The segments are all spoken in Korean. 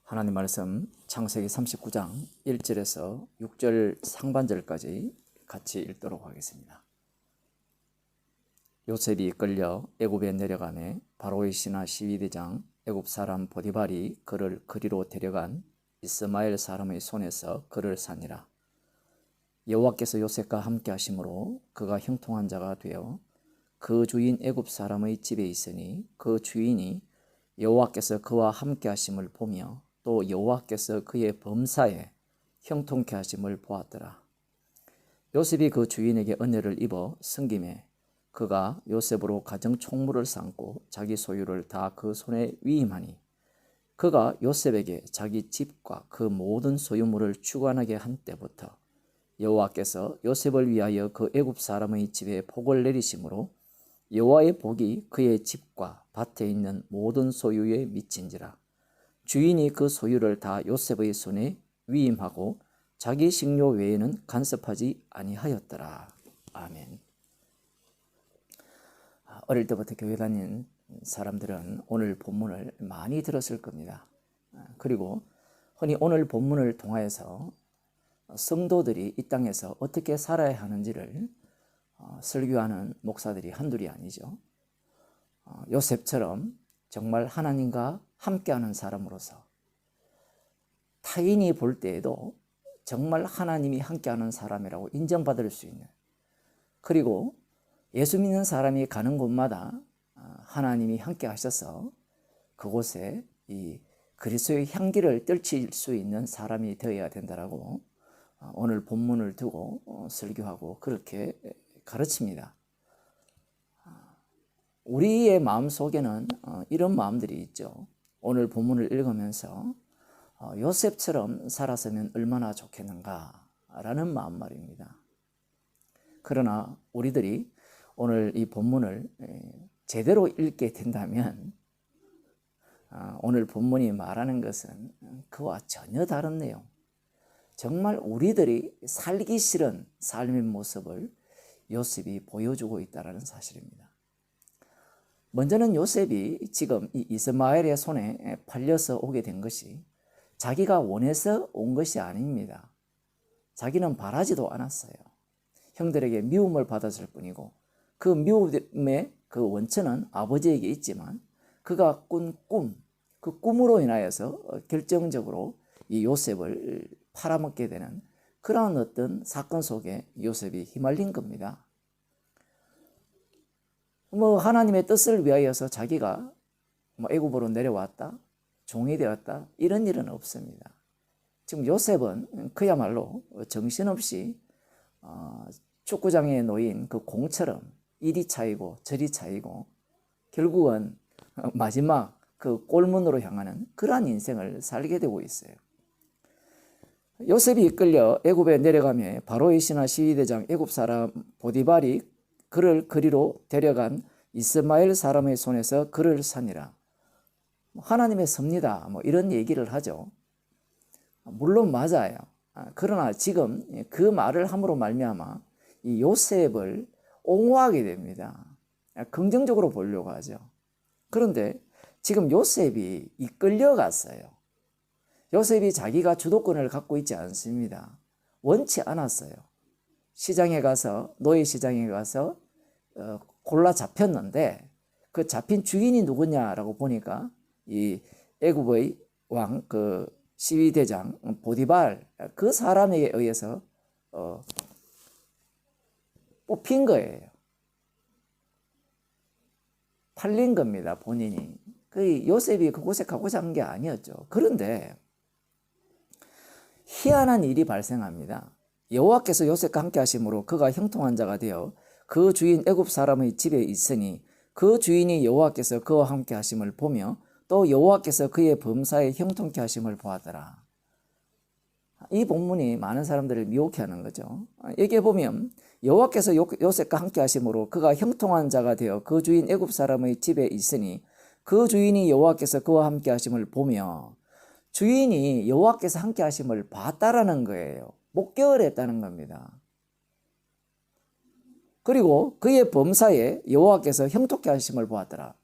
하나님 말씀 창세기 39장 1절에서 6절 상반절까지 같이 읽도록 하겠습니다. 요셉이 이끌려 애굽에 내려가매 바로의 신하 시위대장 애굽 사람 보디발이 그를 그리로 데려간 이스마엘 사람의 손에서 그를 산이라. 여호와께서 요셉과 함께 하심으로 그가 형통한 자가 되어 그 주인 애굽 사람의 집에 있으니 그 주인이 여호와께서 그와 함께 하심을 보며 또 여호와께서 그의 범사에 형통케 하심을 보았더라. 요셉이 그 주인에게 은혜를 입어 승김에 그가 요셉으로 가정 총무를 삼고 자기 소유를 다 그 손에 위임하니 그가 요셉에게 자기 집과 그 모든 소유물을 주관하게 한 때부터 여호와께서 요셉을 위하여 그 애굽 사람의 집에 복을 내리심으로 여호와의 복이 그의 집과 밭에 있는 모든 소유에 미친지라. 주인이 그 소유를 다 요셉의 손에 위임하고 자기 식료 외에는 간섭하지 아니하였더라. 아멘. 어릴 때부터 교회 다닌 사람들은 오늘 본문을 많이 들었을 겁니다. 그리고 흔히 오늘 본문을 통하여서 성도들이 이 땅에서 어떻게 살아야 하는지를 설교하는 목사들이 한둘이 아니죠. 요셉처럼 정말 하나님과 함께하는 사람으로서 타인이 볼 때에도 정말 하나님이 함께하는 사람이라고 인정받을 수 있는, 그리고 예수 믿는 사람이 가는 곳마다 하나님이 함께 하셔서 그곳에 이 그리스도의 향기를 떨칠 수 있는 사람이 되어야 된다라고 오늘 본문을 두고 설교하고 그렇게 가르칩니다. 우리의 마음속에는 이런 마음들이 있죠. 오늘 본문을 읽으면서 요셉처럼 살았으면 얼마나 좋겠는가라는 마음 말입니다. 그러나 우리들이 오늘 이 본문을 제대로 읽게 된다면 오늘 본문이 말하는 것은 그와 전혀 다른 내용, 정말 우리들이 살기 싫은 삶의 모습을 요셉이 보여주고 있다는 사실입니다. 먼저는 요셉이 지금 이 이스마엘의 손에 팔려서 오게 된 것이 자기가 원해서 온 것이 아닙니다. 자기는 바라지도 않았어요. 형들에게 미움을 받았을 뿐이고 그 미움의 그 원천은 아버지에게 있지만 그가 꾼 꿈, 그 꿈으로 인하여서 결정적으로 이 요셉을 팔아먹게 되는 그러한 어떤 사건 속에 요셉이 휘말린 겁니다. 하나님의 뜻을 위하여서 자기가 애굽으로 내려왔다, 종이 되었다, 이런 일은 없습니다. 지금 요셉은 그야말로 정신없이 축구장에 놓인 그 공처럼 이리 차이고 저리 차이고 결국은 마지막 그 골문으로 향하는 그러한 인생을 살게 되고 있어요. 요셉이 이끌려 애굽에 내려가며 바로의 신하 시위대장 애굽 사람 보디발이 그를 그리로 데려간 이스마엘 사람의 손에서 그를 산이라. 하나님의 섭니다. 이런 얘기를 하죠. 물론 맞아요. 그러나 지금 그 말을 함으로 말미암아 이 요셉을 옹호하게 됩니다. 긍정적으로 보려고 하죠. 그런데 지금 요셉이 이끌려갔어요. 요셉이 자기가 주도권을 갖고 있지 않습니다. 원치 않았어요. 시장에 가서, 노예 시장에 가서 골라 잡혔는데 그 잡힌 주인이 누구냐라고 보니까 이 애굽의 왕, 그 시위대장 보디발, 그 사람에 의해서 뽑힌 거예요. 팔린 겁니다, 본인이. 그 요셉이 그곳에 가고자 한 게 아니었죠. 그런데 희한한 일이 발생합니다. 여호와께서 요셉과 함께 하심으로 그가 형통한 자가 되어 그 주인 애굽 사람의 집에 있으니 그 주인이 여호와께서 그와 함께 하심을 보며 또 여호와께서 그의 범사에 형통케 하심을 보았더라. 이 본문이 많은 사람들을 미혹해 하는 거죠. 여기에 보면 여호와께서 요셉과 함께 하심으로 그가 형통한 자가 되어 그 주인 애굽 사람의 집에 있으니 그 주인이 여호와께서 그와 함께 하심을 보며, 주인이 여호와께서 함께 하심을 봤다라는 거예요. 목격을 했다는 겁니다. 그리고 그의 범사에 여호와께서 형통케 하심을 보았더라.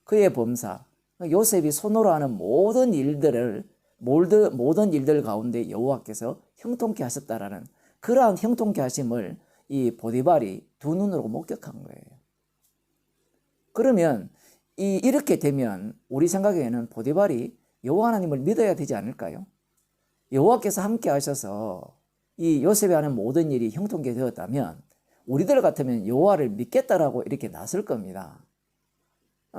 그의 범사, 요셉이 손으로 하는 모든 일들을 모든 일들 가운데 여호와께서 형통케 하셨다라는 그러한 형통케 하심을 이 보디발이 두 눈으로 목격한 거예요. 그러면 이렇게 되면 우리 생각에는 보디발이 여호와 하나님을 믿어야 되지 않을까요? 여호와께서 함께 하셔서 이 요셉이 하는 모든 일이 형통케 되었다면 우리들 같으면 여호와를 믿겠다라고 이렇게 나설 겁니다.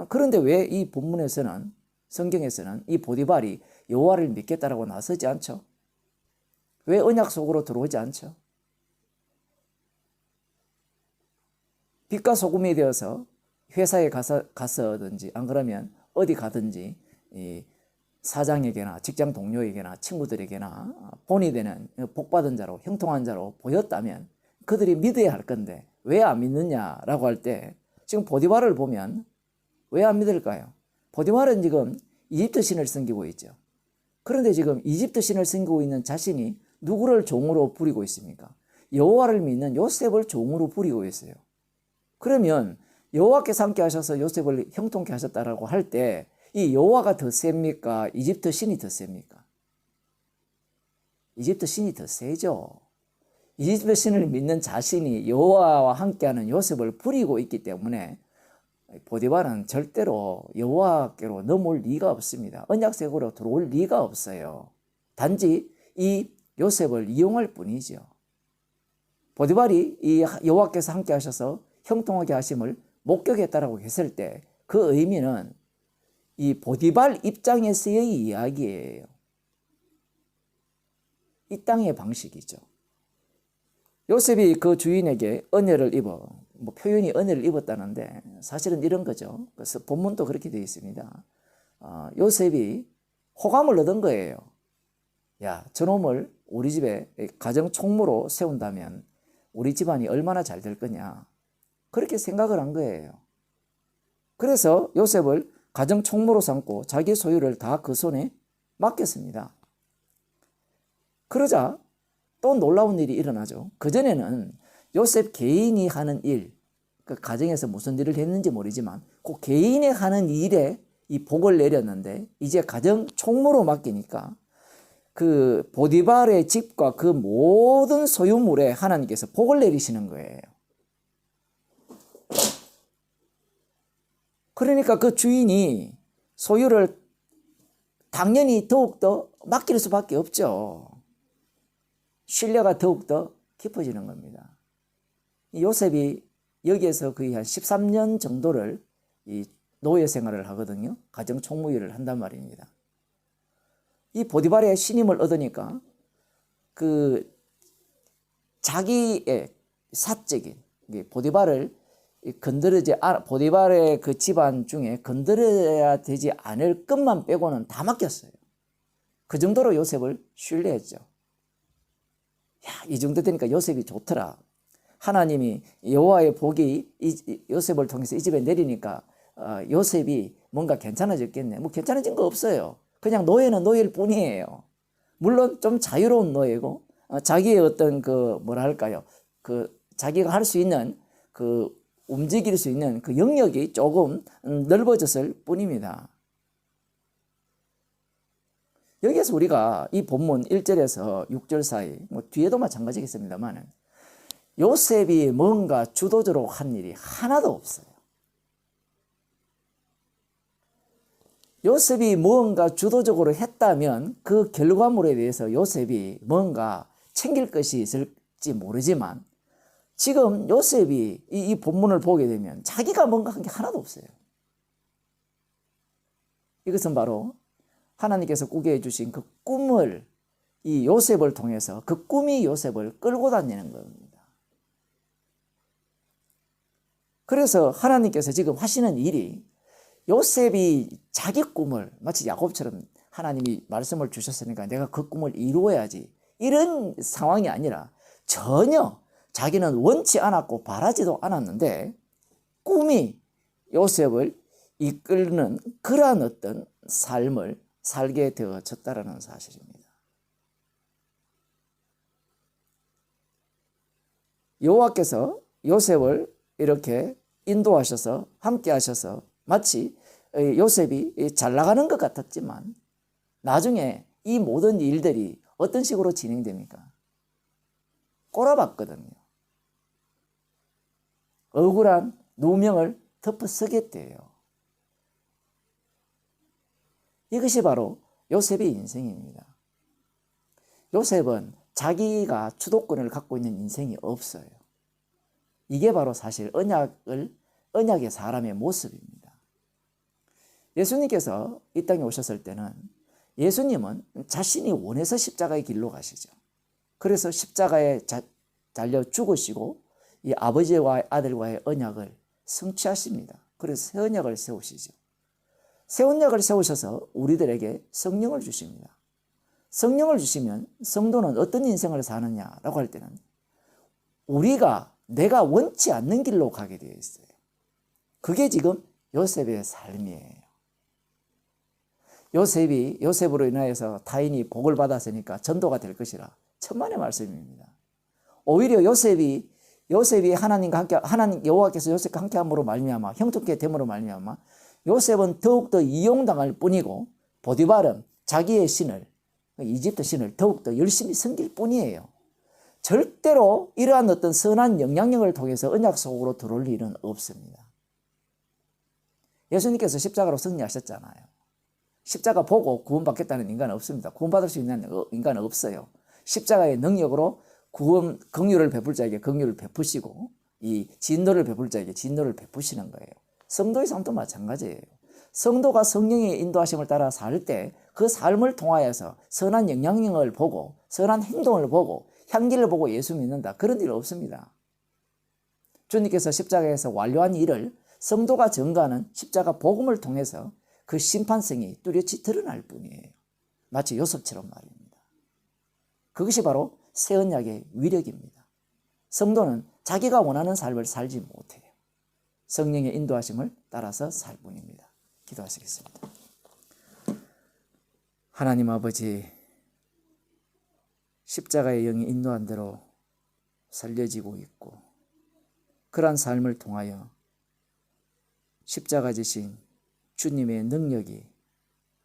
그런데 왜 이 본문에서는 성경에서는 이 보디발이 여호와를 믿겠다라고 나서지 않죠? 왜 언약 속으로 들어오지 않죠? 빛과 소금이 되어서 회사에 가서든지 안 그러면 어디 가든지 이 사장에게나 직장 동료에게나 친구들에게나 본이 되는 복받은 자로 형통한 자로 보였다면 그들이 믿어야 할 건데 왜 안 믿느냐라고 할 때 지금 보디발을 보면 왜 안 믿을까요? 보디발은 지금 이집트 신을 섬기고 있죠. 그런데 지금 이집트 신을 섬기고 있는 자신이 누구를 종으로 부리고 있습니까? 여호와를 믿는 요셉을 종으로 부리고 있어요. 그러면 여호와께서 함께 하셔서 요셉을 형통케 하셨다라고 할 때 이 여호와가 더 셉니까? 이집트 신이 더 셉니까? 이집트 신이 더 세죠. 이집트 신을 믿는 자신이 여호와와 함께하는 요셉을 부리고 있기 때문에 보디발은 절대로 여호와께로 넘어올 리가 없습니다. 언약색으로 들어올 리가 없어요. 단지 이 요셉을 이용할 뿐이죠. 보디발이 이 여호와께서 함께 하셔서 형통하게 하심을 목격했다라고 했을 때 그 의미는 이 보디발 입장에서의 이야기예요. 이 땅의 방식이죠. 요셉이 그 주인에게 은혜를 입어, 표현이 은혜를 입었다는데 사실은 이런 거죠. 그래서 본문도 그렇게 되어 있습니다. 요셉이 호감을 얻은 거예요. 야, 저놈을 우리 집에 가정 총무로 세운다면 우리 집안이 얼마나 잘 될 거냐. 그렇게 생각을 한 거예요. 그래서 요셉을 가정 총무로 삼고 자기 소유를 다 그 손에 맡겼습니다. 그러자 또 놀라운 일이 일어나죠. 그전에는 요셉 개인이 하는 일, 그 가정에서 무슨 일을 했는지 모르지만 그 개인이 하는 일에 이 복을 내렸는데 이제 가정 총무로 맡기니까 그 보디발의 집과 그 모든 소유물에 하나님께서 복을 내리시는 거예요. 그러니까 그 주인이 소유를 당연히 더욱더 맡길 수밖에 없죠. 신뢰가 더욱더 깊어지는 겁니다. 요셉이 여기에서 거의 한 13년 정도를 이 노예 생활을 하거든요. 가정 총무 일을 한단 말입니다. 이 보디발의 신임을 얻으니까 그 자기의 사적인 보디발을 보디발의 그 집안 중에 건드려야 되지 않을 것만 빼고는 다 맡겼어요. 그 정도로 요셉을 신뢰했죠. 야, 이 정도 되니까 요셉이 좋더라. 하나님이 여호와의 복이 요셉을 통해서 이 집에 내리니까 요셉이 뭔가 괜찮아졌겠네. 뭐 괜찮아진 거 없어요. 그냥 노예는 노예일 뿐이에요. 물론 좀 자유로운 노예고 자기의 어떤 그 뭐랄까요, 그 자기가 할 수 있는 그 움직일 수 있는 그 영역이 조금 넓어졌을 뿐입니다. 여기에서 우리가 이 본문 1절에서 6절 사이, 뭐 뒤에도 마찬가지겠습니다만 요셉이 뭔가 주도적으로 한 일이 하나도 없어요. 요셉이 뭔가 주도적으로 했다면 그 결과물에 대해서 요셉이 뭔가 챙길 것이 있을지 모르지만 지금 요셉이 이 본문을 보게 되면 자기가 뭔가 한 게 하나도 없어요. 이것은 바로 하나님께서 꾸게 해주신 그 꿈을 이 요셉을 통해서 그 꿈이 요셉을 끌고 다니는 겁니다. 그래서 하나님께서 지금 하시는 일이 요셉이 자기 꿈을 마치 야곱처럼 하나님이 말씀을 주셨으니까 내가 그 꿈을 이루어야지 이런 상황이 아니라 전혀 자기는 원치 않았고 바라지도 않았는데 꿈이 요셉을 이끄는 그러한 어떤 삶을 살게 되어졌다라는 사실입니다. 여호와께서 요셉을 이렇게 인도하셔서 함께 하셔서 마치 요셉이 잘 나가는 것 같았지만 나중에 이 모든 일들이 어떤 식으로 진행됩니까? 꼬라박거든요. 억울한 누명을 덮어쓰겠대요. 이것이 바로 요셉의 인생입니다. 요셉은 자기가 주도권을 갖고 있는 인생이 없어요. 이게 바로 사실 언약의 사람의 모습입니다. 예수님께서 이 땅에 오셨을 때는 예수님은 자신이 원해서 십자가의 길로 가시죠. 그래서 십자가에 달려 죽으시고 이 아버지와 아들과의 언약을 성취하십니다. 그래서 새 언약을 세우시죠. 새 언약을 세우셔서 우리들에게 성령을 주십니다. 성령을 주시면 성도는 어떤 인생을 사느냐라고 할 때는 내가 원치 않는 길로 가게 되어 있어요. 그게 지금 요셉의 삶이에요. 요셉으로 인하여서 타인이 복을 받았으니까 전도가 될 것이라 천만의 말씀입니다. 오히려 요셉이 하나님 여호와께서 요셉과 함께함으로 말미암아 형통케 됨으로 말미암아 요셉은 더욱더 이용당할 뿐이고 보디발은 자기의 신을 이집트 신을 더욱더 열심히 섬길 뿐이에요. 절대로 이러한 어떤 선한 영향력을 통해서 언약 속으로 들어올 일은 없습니다. 예수님께서 십자가로 승리하셨잖아요. 십자가 보고 구원받겠다는 인간은 없습니다. 구원받을 수 있는 인간은 없어요. 십자가의 능력으로 긍휼을 베풀 자에게 긍휼을 베푸시고 이 진노를 베풀 자에게 진노를 베푸시는 거예요. 성도의 삶도 마찬가지예요. 성도가 성령의 인도하심을 따라 살 때 그 삶을 통하여서 선한 영향력을 보고 선한 행동을 보고 향기를 보고 예수 믿는다. 그런 일 없습니다. 주님께서 십자가에서 완료한 일을 성도가 전가하는 십자가 복음을 통해서 그 심판성이 뚜렷이 드러날 뿐이에요. 마치 요셉처럼 말입니다. 그것이 바로 새 언약의 위력입니다. 성도는 자기가 원하는 삶을 살지 못해요. 성령의 인도하심을 따라서 살 뿐입니다. 기도하시겠습니다. 하나님 아버지, 십자가의 영이 인도한 대로 살려지고 있고 그러한 삶을 통하여 십자가 지신 주님의 능력이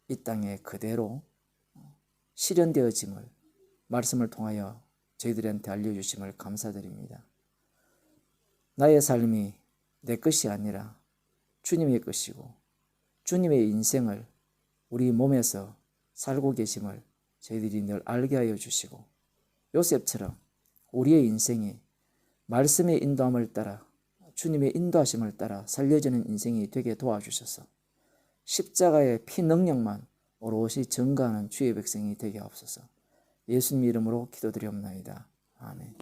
이 땅에 그대로 실현되어짐을 말씀을 통하여 저희들한테 알려주심을 감사드립니다. 나의 삶이 내 것이 아니라 주님의 것이고 주님의 인생을 우리 몸에서 살고 계심을 저희들이 늘 알게 하여 주시고 요셉처럼 우리의 인생이 말씀의 인도함을 따라 주님의 인도하심을 따라 살려지는 인생이 되게 도와주셔서 십자가의 피 능력만 오롯이 전가하는 주의 백성이 되게 하옵소서. 예수님 이름으로 기도드리옵나이다. 아멘.